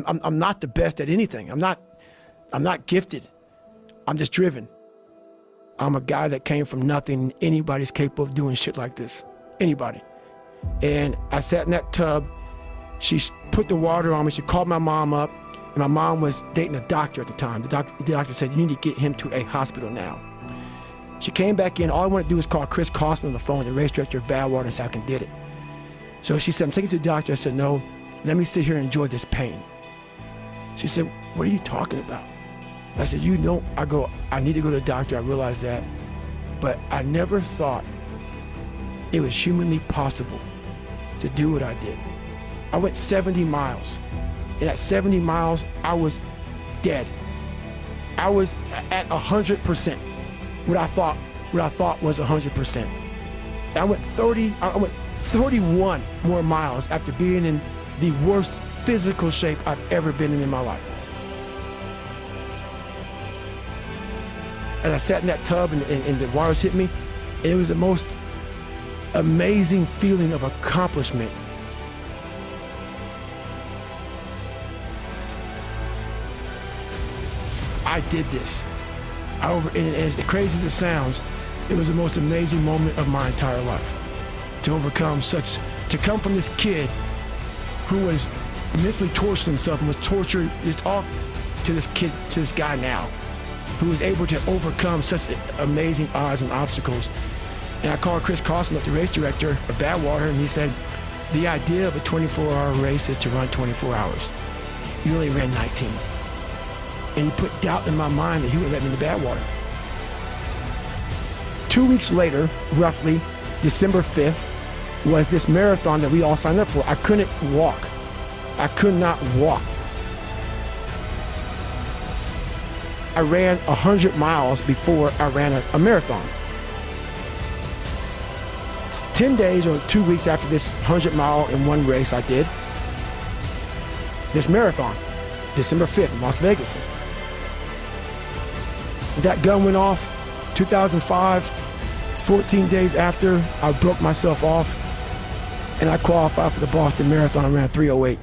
I'm not the best at anything. I'm not gifted. I'm just driven. I'm a guy that came from nothing. Anybody's capable of doing shit like this. Anybody. And I sat in that tub. She put the water on me. She called my mom up. And my mom was dating a doctor at the time. The doctor said, you need to get him to a hospital now. She came back in. All I wanted to do was call Chris Costner on the phone, the race director of Badwater, and say I can did it. So she said, I'm taking you to the doctor. I said, no, let me sit here and enjoy this pain. She said, what are you talking about? I said, you know, I need to go to the doctor. I realized that. But I never thought it was humanly possible to do what I did. I went 70 miles. And at 70 miles, I was dead. I was at 100%. What I thought was 100%. I went 31 more miles after being in the worst physical shape I've ever been in my life. As I sat in that tub and the waters hit me, it was the most amazing feeling of accomplishment. I did this. And as crazy as it sounds, it was the most amazing moment of my entire life. To overcome to come from this kid who was mentally torturing himself and was tortured, it's all to this guy now, who was able to overcome such amazing odds and obstacles. And I called Chris Costner, the race director of Badwater, and he said, the idea of a 24-hour race is to run 24 hours. You only ran 19. And he put doubt in my mind that he would let me into Badwater. 2 weeks later, roughly, December 5th, was this marathon that we all signed up for. I couldn't walk. I could not walk. I ran 100 miles before I ran a marathon. It's 10 days or 2 weeks after this 100-mile in one race I did, this marathon, December 5th in Las Vegas. That gun went off 2005, 14 days after I broke myself off, and I qualified for the Boston Marathon. I ran 3:08.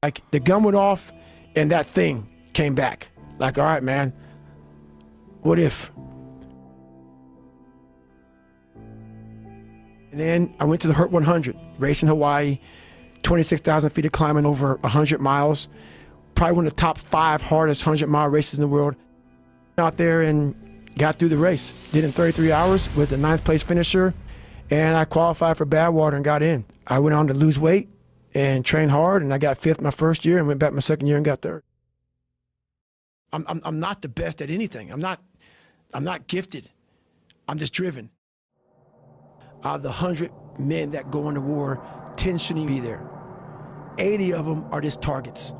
Like, the gun went off and that thing came back. Like, all right, man, what if? And then I went to the Hurt 100, race in Hawaii, 26,000 feet of climbing over 100 miles. Probably one of the top 5 hardest 100-mile races in the world. Out there and got through the race. Did it in 33 hours, was the 9th place finisher, and I qualified for Badwater and got in. I went on to lose weight and train hard, and I got 5th my first year and went back my second year and got 3rd. I'm not the best at anything. I'm not gifted. I'm just driven. Out of the 100 men that go into war, 10 shouldn't be there. 80 of them are just targets.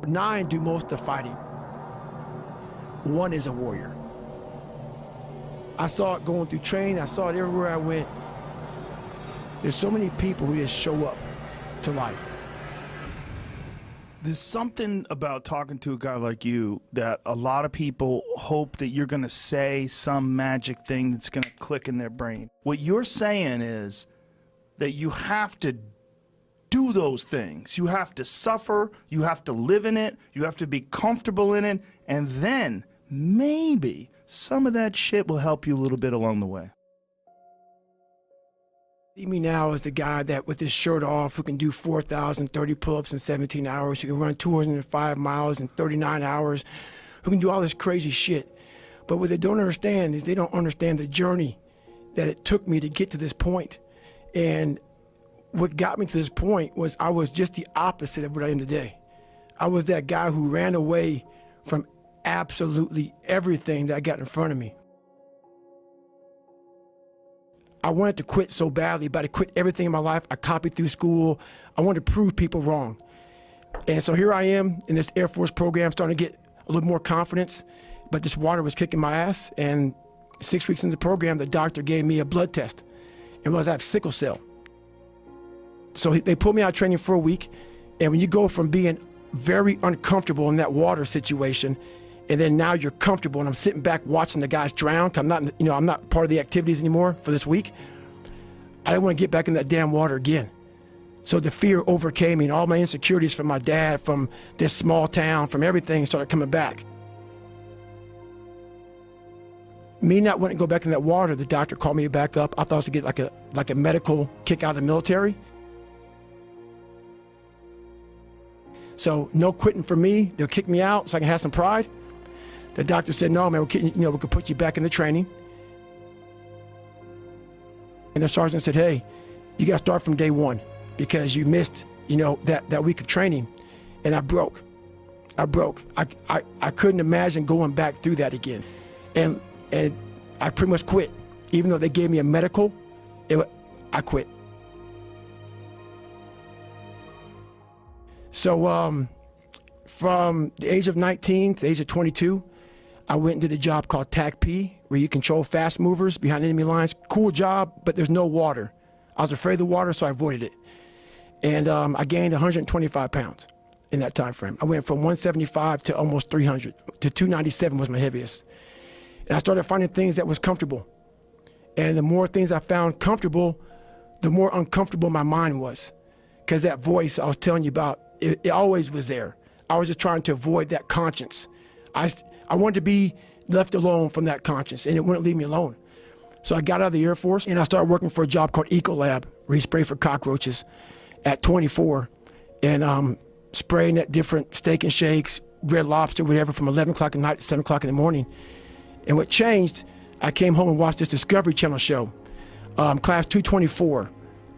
9 do most of the fighting. 1 is a warrior. I saw it going through training. I saw it everywhere I went. There's so many people who just show up to life. There's something about talking to a guy like you that a lot of people hope that you're going to say some magic thing that's going to click in their brain. What you're saying is that you have to do those things. You have to suffer, you have to live in it, you have to be comfortable in it, and then maybe some of that shit will help you a little bit along the way. See me now as the guy that with his shirt off, who can do 4,030 pull-ups in 17 hours, who can run 205 miles in 39 hours, who can do all this crazy shit. But what they don't understand is they don't understand the journey that it took me to get to this point. And what got me to this point was I was just the opposite of what I am today. I was that guy who ran away from absolutely everything that got in front of me. I wanted to quit so badly, but I quit everything in my life. I copied through school. I wanted to prove people wrong. And so here I am in this Air Force program, starting to get a little more confidence, but this water was kicking my ass. And 6 weeks into the program, the doctor gave me a blood test and realized I have sickle cell. So they pulled me out of training for a week. And when you go from being very uncomfortable in that water situation, and then now you're comfortable, and I'm sitting back watching the guys drown, 'cause I'm not part of the activities anymore for this week. I didn't want to get back in that damn water again. So the fear overcame me, and all my insecurities from my dad, from this small town, from everything started coming back. Me not wanting to go back in that water, the doctor called me back up. I thought I was going to get like a medical kick out of the military. So no quitting for me. They'll kick me out so I can have some pride. The doctor said, no, man, we could put you back in the training. And the sergeant said, hey, you got to start from day one because you missed, that week of training. And I broke. I couldn't imagine going back through that again. And I pretty much quit. Even though they gave me a medical, I quit. So from the age of 19 to the age of 22, I went and did a job called TAC-P, where you control fast movers behind enemy lines. Cool job, but there's no water. I was afraid of the water, so I avoided it. And I gained 125 pounds in that time frame. I went from 175 to almost 300, to 297 was my heaviest. And I started finding things that was comfortable. And the more things I found comfortable, the more uncomfortable my mind was. Because that voice I was telling you about, it always was there. I was just trying to avoid that conscience. I wanted to be left alone from that conscience, and it wouldn't leave me alone. So I got out of the Air Force, and I started working for a job called Ecolab, where you spray for cockroaches at 24, and spraying at different Steak and Shakes, Red Lobster, whatever, from 11 o'clock at night to 7 o'clock in the morning. And what changed, I came home and watched this Discovery Channel show, Class 224.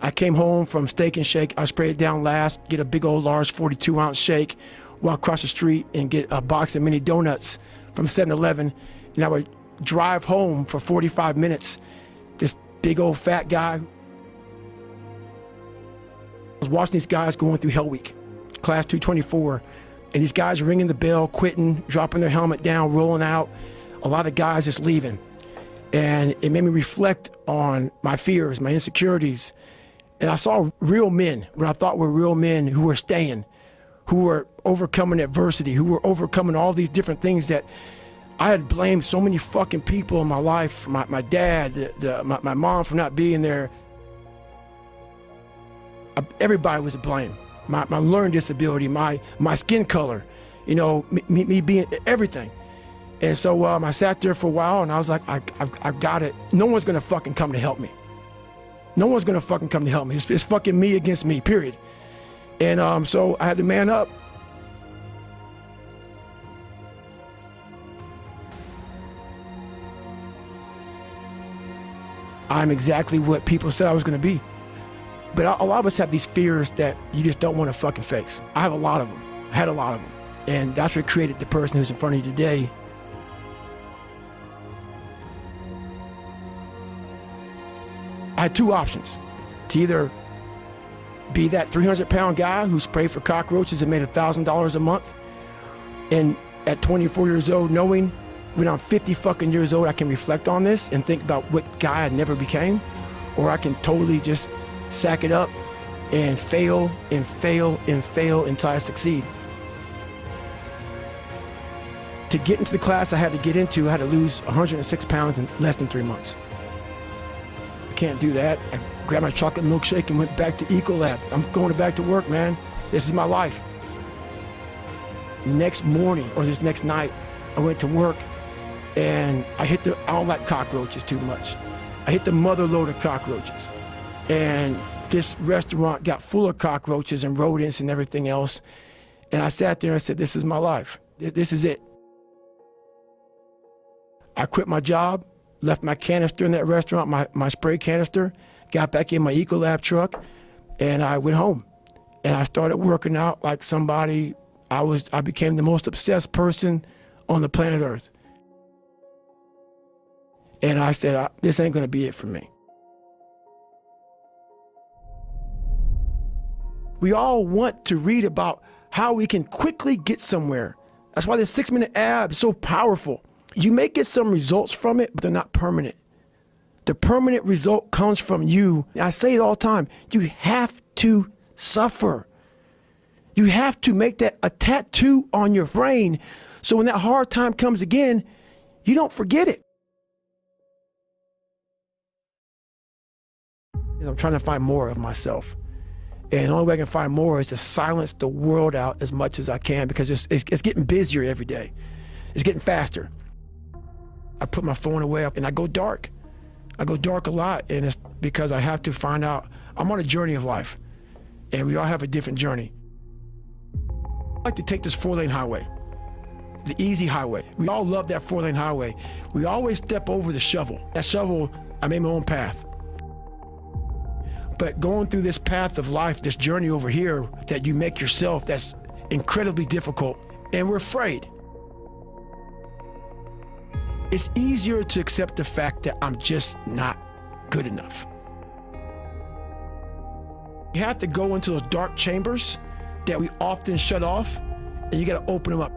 I came home from Steak and Shake. I sprayed it down last, get a big old large 42-ounce shake, walk across the street and get a box of mini donuts from 7-Eleven, and I would drive home for 45 minutes. This big old fat guy. I was watching these guys going through Hell Week, Class 224, and these guys ringing the bell, quitting, dropping their helmet down, rolling out. A lot of guys just leaving. And it made me reflect on my fears, my insecurities. And I saw real men, what I thought were real men who were staying, who were overcoming adversity, who were overcoming all these different things that I had blamed so many fucking people in my life, my dad, my mom for not being there. Everybody was to blame. My learning disability, my skin color, me being everything. And so I sat there for a while and I was like, I've got it. No one's gonna fucking come to help me. No one's gonna fucking come to help me. It's fucking me against me, period. And so I had to man up. I'm exactly what people said I was gonna be. But a lot of us have these fears that you just don't want to fucking face. I have a lot of them. I had a lot of them. And that's what created the person who's in front of you today. I had two options. To either be that 300-pound guy who sprayed for cockroaches and made $1,000 a month, and at 24 years old, knowing when I'm 50 fucking years old, I can reflect on this and think about what guy I never became, or I can totally just sack it up and fail and fail and fail until I succeed. To get into the class I had to get into, I had to lose 106 pounds in less than 3 months. I can't do that. I grabbed my chocolate milkshake and went back to Ecolab. I'm going back to work, man. This is my life. Next morning, or this next night, I went to work and I don't like cockroaches too much. I hit the mother load of cockroaches. And this restaurant got full of cockroaches and rodents and everything else. And I sat there and said, this is my life. This is it. I quit my job, left my canister in that restaurant, my spray canister, got back in my Ecolab truck, and I went home. And I started working out like somebody, I became the most obsessed person on the planet Earth. And I said, this ain't gonna be it for me. We all want to read about how we can quickly get somewhere. That's why the 6-minute ab is so powerful. You may get some results from it, but they're not permanent. The permanent result comes from you. I say it all the time. You have to suffer. You have to make that a tattoo on your brain so when that hard time comes again, you don't forget it. I'm trying to find more of myself. And the only way I can find more is to silence the world out as much as I can, because it's getting busier every day. It's getting faster. I put my phone away and I go dark. I go dark a lot, and it's because I have to find out. I'm on a journey of life, and we all have a different journey. I like to take this 4-lane highway, the easy highway. We all love that 4-lane highway. We always step over the shovel. That shovel, I made my own path. But going through this path of life, this journey over here that you make yourself, that's incredibly difficult, and we're afraid. It's easier to accept the fact that I'm just not good enough. You have to go into those dark chambers that we often shut off, and you got to open them up.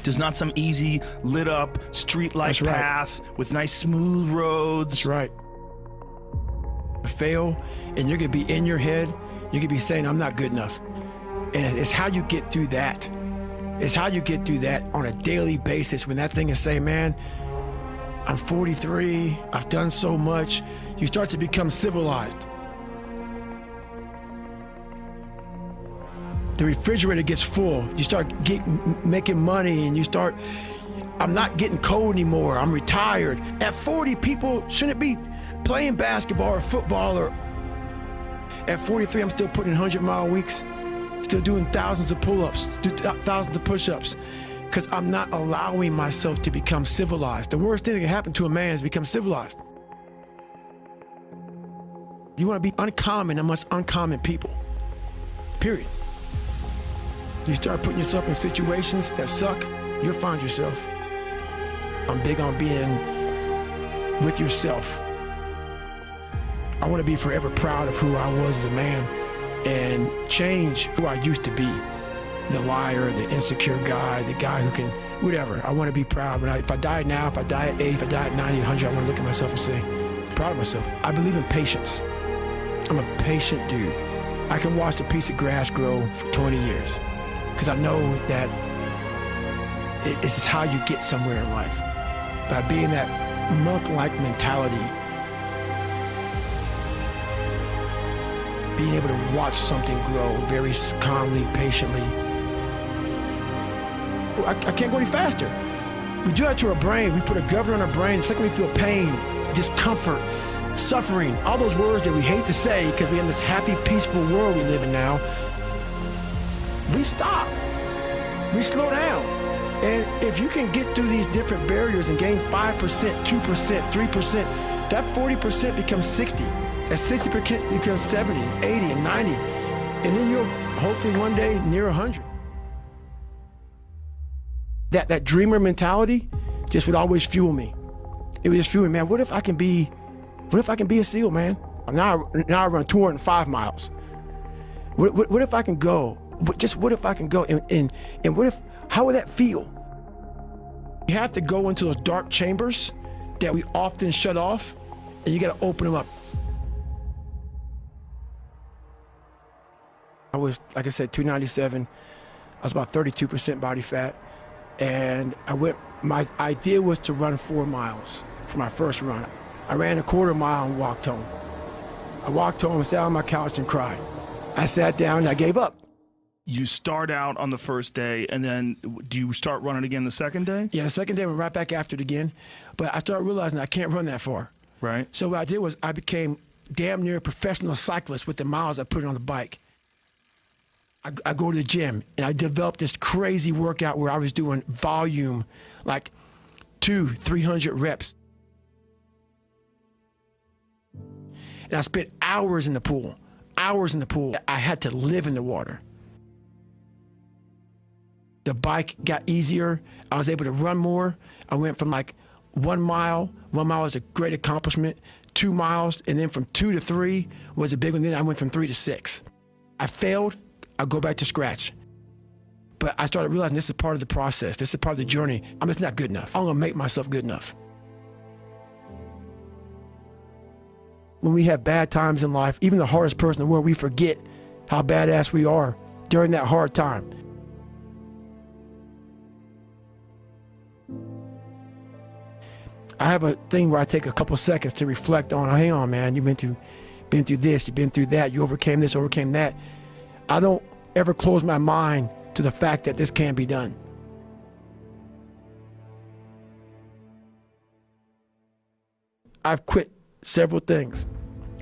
There's not some easy, lit up, street-like path with nice, smooth roads. That's right. Fail, and you're gonna be in your head, you're gonna be saying, I'm not good enough. And it's how you get through that. It's how you get through that on a daily basis, when that thing is saying, man, I'm 43, I've done so much. You start to become civilized. The refrigerator gets full. You start making money, and you start, I'm not getting cold anymore, I'm retired. At 40, people shouldn't be playing basketball or football. Or at 43, I'm still putting 100-mile weeks, still doing thousands of pull-ups, thousands of push-ups, because I'm not allowing myself to become civilized. The worst thing that can happen to a man is become civilized. You want to be uncommon amongst uncommon people, period. You start putting yourself in situations that suck, you'll find yourself. I'm big on being with yourself. I want to be forever proud of who I was as a man and change who I used to be. The liar, the insecure guy, the guy who can, whatever. I want to be proud. If I die now, if I die at 8, if I die at 90, 100, I want to look at myself and say, I'm proud of myself. I believe in patience. I'm a patient dude. I can watch a piece of grass grow for 20 years because I know that it's just how you get somewhere in life. By being that monk-like mentality, being able to watch something grow very calmly, patiently. I can't go any faster. We do that to our brain. We put a governor on our brain. It's like we feel pain, discomfort, suffering, all those words that we hate to say because we're in this happy, peaceful world we live in now. We stop. We slow down. And if you can get through these different barriers and gain 5%, 2%, 3%, that 40% becomes 60. That 60% becomes 70, 80, and 90. And then you'll hopefully one day near 100. That dreamer mentality just would always fuel me. It would just fuel me, man, what if I can be a SEAL, man? Now I run 205 miles. What if I can go? What if I can go? And what if, how would that feel? You have to go into those dark chambers that we often shut off, and you gotta open them up. I was, like I said, 297. I was about 32% body fat. And my idea was to run 4 miles for my first run. I ran a quarter mile and walked home. I walked home and sat on my couch and cried. I sat down and I gave up. You start out on the first day, and then do you start running again the second day? Yeah, the second day I went right back after it again. But I started realizing I can't run that far. Right. So what I did was I became damn near a professional cyclist with the miles I put on the bike. I go to the gym, and I developed this crazy workout where I was doing volume, like 200-300 reps. And I spent hours in the pool, hours in the pool. I had to live in the water. The bike got easier. I was able to run more. I went from like 1 mile. 1 mile was a great accomplishment. 2 miles, and then from 2 to 3 was a big one. Then I went from 3 to 6. I failed. I'll go back to scratch. But I started realizing this is part of the process. This is part of the journey. I'm just not good enough. I'm gonna make myself good enough. When we have bad times in life, even the hardest person in the world, we forget how badass we are during that hard time. I have a thing where I take a couple seconds to reflect on, hang on, man, you've been through this, you've been through that, you overcame this, overcame that. I don't ever close my mind to the fact that this can be done. I've quit several things.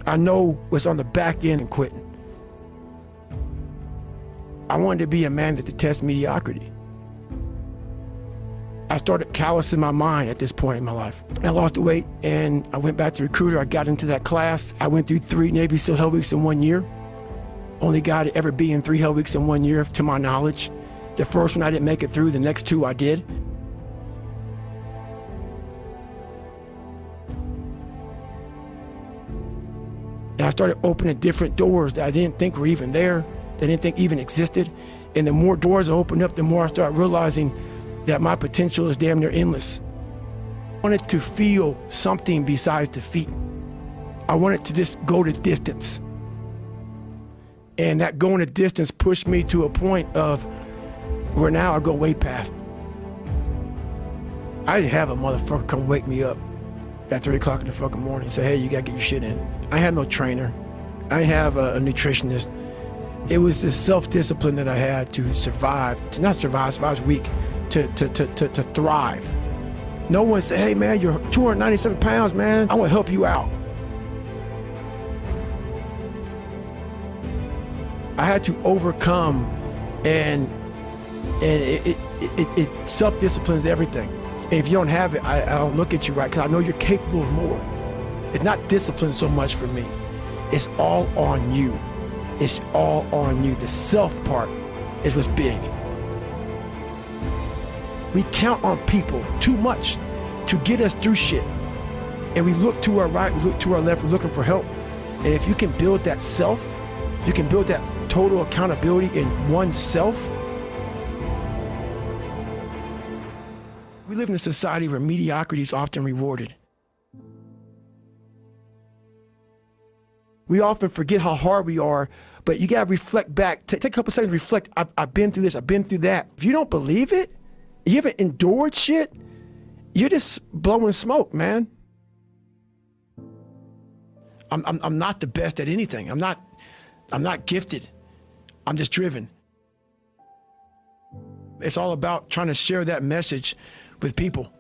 I know what's on the back end of quitting. I wanted to be a man that detests mediocrity. I started callousing my mind at this point in my life. I lost the weight and I went back to recruiter. I got into that class. I went through 3 Navy SEAL Hell Weeks in 1 year. Only guy to ever be in 3 Hell Weeks in 1 year, to my knowledge. The first one I didn't make it through, the next 2 I did. And I started opening different doors that I didn't think were even there, that I didn't think even existed. And the more doors I opened up, the more I started realizing that my potential is damn near endless. I wanted to feel something besides defeat. I wanted to just go the distance. And that going the distance pushed me to a point of where now I go way past. I didn't have a motherfucker come wake me up at 3 o'clock in the fucking morning and say, hey, you gotta get your shit in. I had no trainer. I didn't have a nutritionist. It was the self-discipline that I had to survive, to not survive, I was weak, to thrive. No one said, hey man, you're 297 pounds, man. I wanna help you out. I had to overcome, and it self-disciplines everything. And if you don't have it, I don't look at you right, because I know you're capable of more. It's not discipline so much for me. It's all on you. It's all on you. The self part is what's big. We count on people too much to get us through shit. And we look to our right, we look to our left, we're looking for help. And if you can build that self, you can build that total accountability in oneself. We live in a society where mediocrity is often rewarded. We often forget how hard we are, but you gotta reflect back. Take a couple seconds to reflect. I've been through this, I've been through that. If you don't believe it, you haven't endured shit, you're just blowing smoke, man. I'm not the best at anything. I'm not gifted. I'm just driven. It's all about trying to share that message with people.